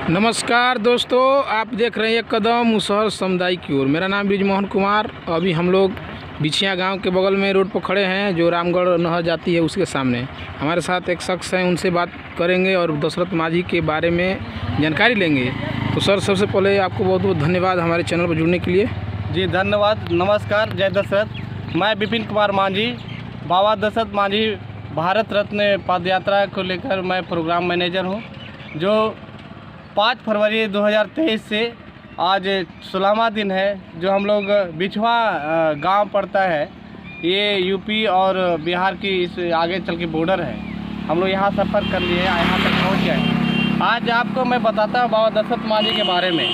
नमस्कार दोस्तों, आप देख रहे हैं एक कदम मुसहर समुदाय की ओर। मेरा नाम ब्रिजमोहन कुमार। अभी हम लोग बिछिया गांव के बगल में रोड पर खड़े हैं, जो रामगढ़ नहर जाती है उसके सामने। हमारे साथ एक शख्स हैं, उनसे बात करेंगे और दशरथ मांझी के बारे में जानकारी लेंगे। तो सर, सबसे पहले आपको बहुत बहुत धन्यवाद हमारे चैनल पर जुड़ने के लिए। जी धन्यवाद। नमस्कार, जय दशरथ। मैं विपिन कुमार मांझी, बाबा दशरथ मांझी भारत रत्न पदयात्रा को लेकर मैं प्रोग्राम मैनेजर हूं, जो 5 फरवरी 2023 से आज 16वां दिन है, जो हम लोग बिछवा गांव पड़ता है। ये यूपी और बिहार की इस आगे चल के बॉर्डर है। हम लोग यहाँ सफ़र कर लिए, यहाँ तक पहुँच गए। आज आपको मैं बताता हूँ बाबा दशरथ मांझी के बारे में।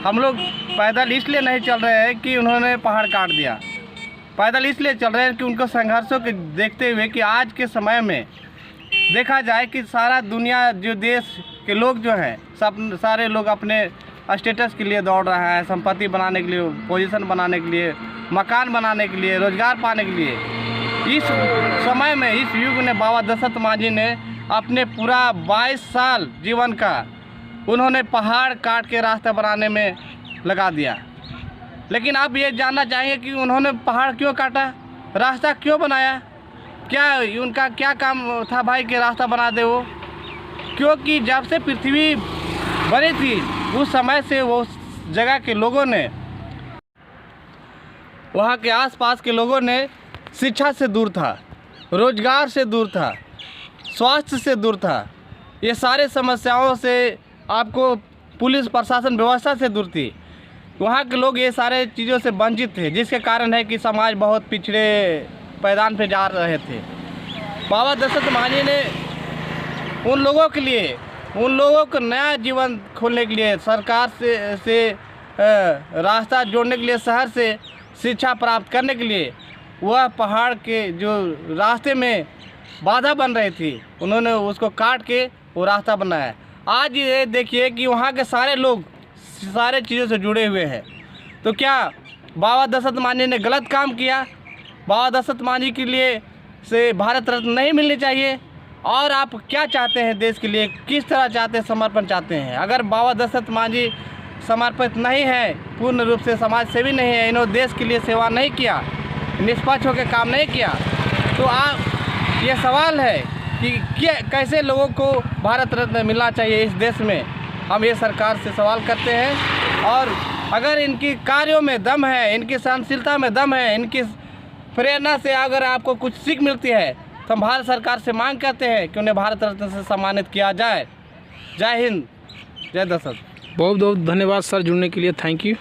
हम लोग पैदल इसलिए नहीं चल रहे हैं कि उन्होंने पहाड़ काट दिया। पैदल इसलिए चल रहे हैं कि उनको संघर्षों के देखते हुए कि आज के समय में देखा जाए कि सारा दुनिया, जो देश के लोग जो हैं, सब सारे लोग अपने स्टेटस के लिए दौड़ रहा है, संपत्ति बनाने के लिए, पोजीशन बनाने के लिए, मकान बनाने के लिए, रोजगार पाने के लिए। इस समय में, इस युग में बाबा दशरथ मांझी ने अपने पूरा 22 साल जीवन का उन्होंने पहाड़ काट के रास्ता बनाने में लगा दिया। लेकिन आप ये जानना चाहेंगे कि उन्होंने पहाड़ क्यों काटा, रास्ता क्यों बनाया, क्या उनका क्या काम था भाई कि रास्ता बना दे वो? क्योंकि जब से पृथ्वी बनी थी उस समय से वो जगह के लोगों ने, वहाँ के आसपास के लोगों ने शिक्षा से दूर था, रोजगार से दूर था, स्वास्थ्य से दूर था। ये सारे समस्याओं से, आपको पुलिस प्रशासन व्यवस्था से दूर थी। वहाँ के लोग ये सारे चीज़ों से वंचित थे, जिसके कारण है कि समाज बहुत पिछड़े पैदान पे जा रहे थे। बाबा दशरथ मांझी ने उन लोगों के लिए, उन लोगों को नया जीवन खोलने के लिए, सरकार से रास्ता जोड़ने के लिए, शहर से शिक्षा प्राप्त करने के लिए, वह पहाड़ के जो रास्ते में बाधा बन रही थी, उन्होंने उसको काट के वो रास्ता बनाया। आज ये देखिए कि वहाँ के सारे लोग सारे चीज़ों से जुड़े हुए हैं। तो क्या बाबा दशरथ मांझी ने गलत काम किया? बाबा दशरथ मांझी के लिए से भारत रत्न नहीं मिलनी चाहिए? और आप क्या चाहते हैं देश के लिए, किस तरह चाहते हैं, समर्पण चाहते हैं? अगर बाबा दशरथ मांझी समर्पित नहीं है, पूर्ण रूप से समाज सेवी नहीं है, इन्होंने देश के लिए सेवा नहीं किया, निष्पक्ष होकर काम नहीं किया, तो आप ये सवाल है कि कैसे लोगों को भारत रत्न मिलना चाहिए इस देश में? हम ये सरकार से सवाल करते हैं। और अगर इनकी कार्यों में दम है, इनकी सहनशीलता में दम है, इनकी प्रेरणा से अगर आपको कुछ सीख मिलती है, तो हम भारत सरकार से मांग करते हैं कि उन्हें भारत रत्न से सम्मानित किया जाए। जय हिंद, जय दशरथ। बहुत बहुत धन्यवाद सर जुड़ने के लिए। Thank you.